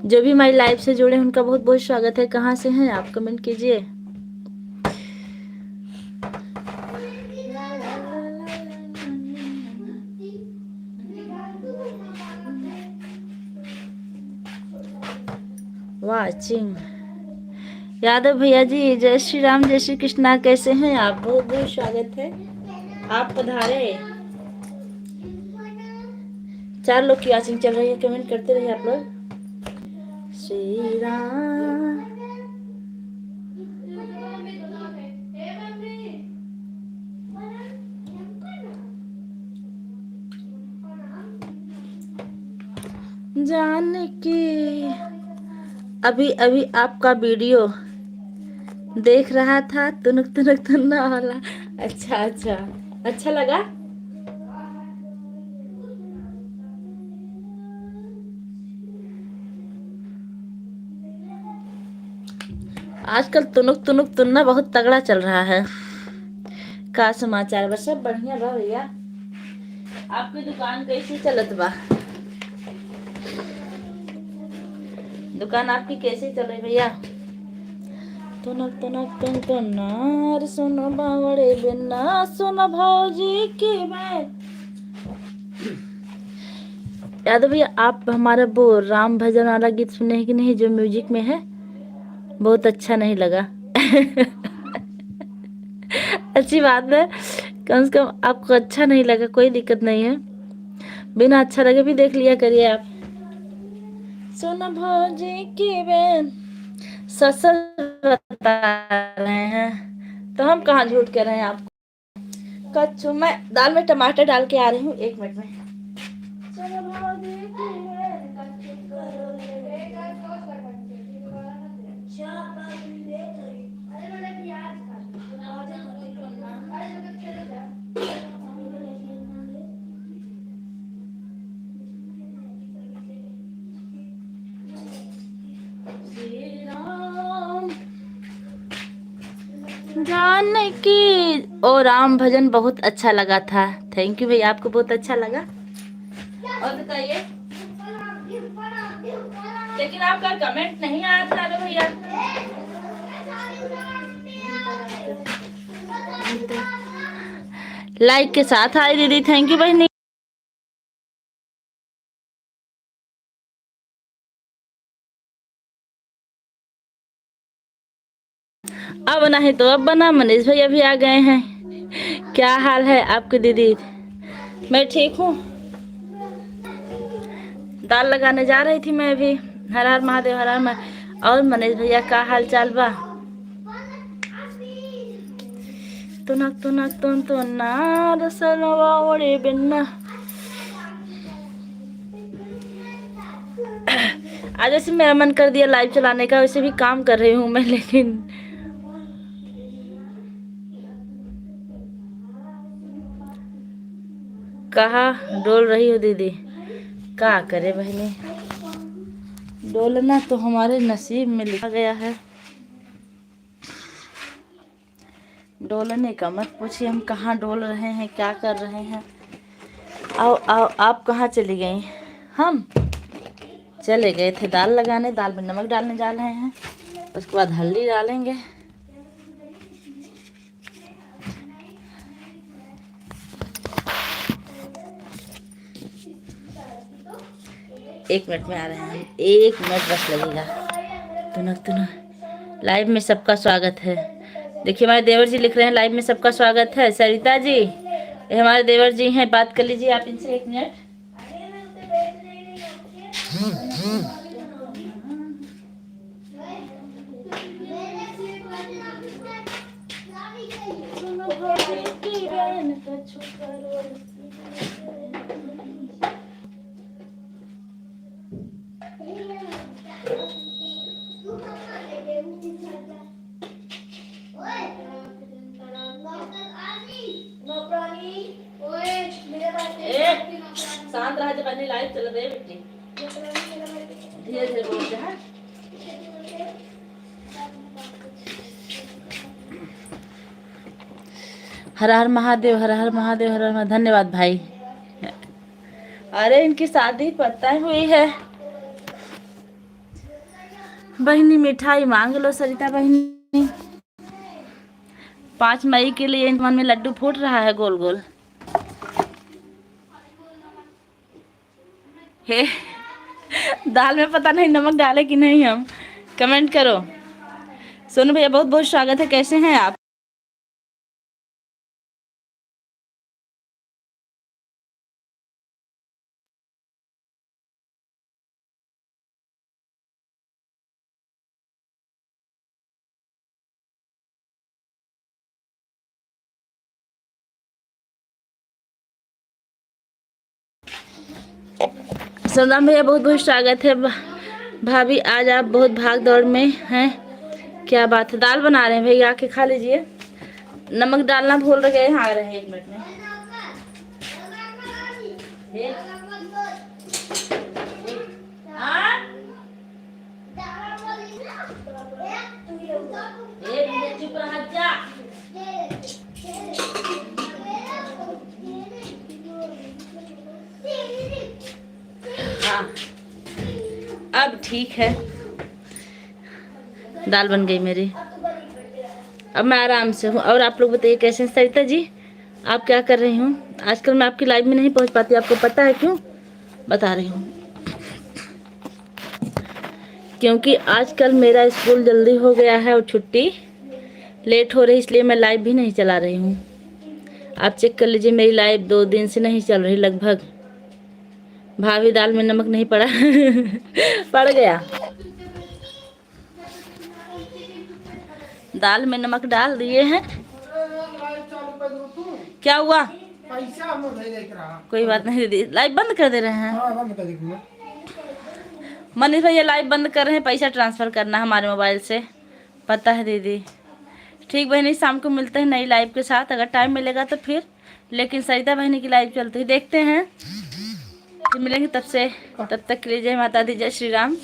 जो भी हमारी लाइफ से जुड़े हैं उनका बहुत बहुत स्वागत है। कहाँ से हैं आप, कमेंट कीजिए। वाचिंग यादव भैया जी, जय श्री राम, जय श्री कृष्णा। कैसे हैं आप? बहुत बहुत स्वागत है, आप पधारे। 4 लोग की वाचिंग चल रही है, कमेंट करते रहिए आप लोग। श्री राम जानकी, अभी अभी आपका वीडियो देख रहा था, तुनक तुनक तुन्ना वाला। अच्छा अच्छा, अच्छा लगा। आजकल तुनुक तुनुक तुन्ना बहुत तगड़ा चल रहा है। का समाचार बस सब बढ़िया बा भैया। आपकी दुकान कैसी चलत बा? दुकान आपकी कैसी चल रही भैया? तुनक तुनक तुन तुन्नार सुनो बावड़े बिन्ना, सुनो भौजी की बात। यादव भैया, आप हमारा वो राम भजन वाला गीत सुने हैं कि नहीं, जो म्यूजिक में है? बहुत अच्छा नहीं लगा। अच्छी बात है, कम से कम आपको अच्छा नहीं लगा, कोई दिक्कत नहीं है। बिना अच्छा लगे भी देख लिया करिए आप। सोना भौजी की बहन ससुर बता रहे हैं, तो हम कहाँ झूठ कह रहे हैं आपको। कच्चू, मैं दाल में टमाटर डाल के आ रही हूँ, 1 मिनट में। सोना भौजी की बहन कच्चू करोले, जानकी ओ राम भजन बहुत अच्छा लगा था। थैंक यू भैया, आपको बहुत अच्छा लगा। और बताइए, लेकिन आपका कमेंट नहीं आया था ना भैया। लाइक के साथ आई दीदी, थैंक यू बहनी। अब नहीं तो अब बना, मनीष भैया भी आ गए हैं। क्या हाल है आपकी दीदी? मैं ठीक हूँ। दाल लगाने जा रही थी मैं अभी। हर हर महादेव, हर हर महादेव। और मनीष भैया का हाल चाल बा? तुनक तुनक तुन तुन्ना रसलवा ओड़े बिन्ना। आज ऐसे मेरा मन कर दिया लाइव चलाने का, वैसे भी काम कर रही हूँ मैं, लेकिन कहा डोल रही हो दीदी? क्या करे बहनी, डोलना तो हमारे नसीब में लिखा गया है। डोलने का मत पूछिए, हम कहाँ डोल रहे हैं, क्या कर रहे हैं। आओ आओ, आप कहाँ चली गई? हम चले गए थे दाल लगाने, दाल में नमक डालने जा रहे हैं, उसके बाद हल्दी डालेंगे। एक मिनट में आ रहे हैं, 1 मिनट बस लगेगा। तुनक तुनक लाइव में सबका स्वागत है। देखिए हमारे देवर जी लिख रहे हैं, लाइव में सबका स्वागत है। सरिता जी, ये हमारे देवर जी हैं, बात कर लीजिए आप इनसे 1 मिनट। शांत रहा, जब लाइव चल रही है बेटी, धीरे धीरे बोलते हैं। हर हर महादेव, हर हर महादेव, हर हर महादेव। धन्यवाद भाई। अरे इनकी शादी पता हुई है, बहनी मिठाई मांग लो सरिता बहनी। 5 मई के लिए मन में लड्डू फूट रहा है गोल गोल। हे दाल में पता नहीं नमक डाले कि नहीं, हम कमेंट करो। सोनू भैया बहुत बहुत स्वागत है, कैसे हैं आप? सोनम भैया बहुत बहुत स्वागत है। भाभी आज आप बहुत भाग दौड़ में हैं, क्या बात है? दाल बना रहे हैं भैया, आके खा लीजिए। नमक डालना भूल गए हैं, आ रहे हैं 1 मिनट में। चुप रह जा। हाँ अब ठीक है, दाल बन गई मेरी, अब मैं आराम से हूँ। और आप लोग बताइए कैसे हैं? सरिता जी आप क्या कर रही हूँ? आजकल मैं आपकी लाइव में नहीं पहुँच पाती, आपको पता है क्यों? बता रही हूँ, क्योंकि आजकल मेरा स्कूल जल्दी हो गया है और छुट्टी लेट हो रही, इसलिए मैं लाइव भी नहीं चला रही हूँ। आप चेक कर लीजिए, मेरी लाइव 2 दिन से नहीं चल रही लगभग। भाभी दाल में नमक नहीं पड़ा पड़ गया, दाल में नमक डाल दिए हैं। क्या हुआ? कोई बात नहीं दीदी, लाइव बंद कर दे रहे हैं। मनीष भैया लाइव बंद कर रहे हैं, पैसा ट्रांसफर करना हमारे मोबाइल से, पता है दीदी। ठीक बहनी, शाम को मिलते हैं नई लाइव के साथ, अगर टाइम मिलेगा तो फिर। लेकिन सरिता बहनी की लाइव चलती है, देखते हैं फिर मिलेंगे तब से। तब तक के लिए जय माता दी, जय श्री राम।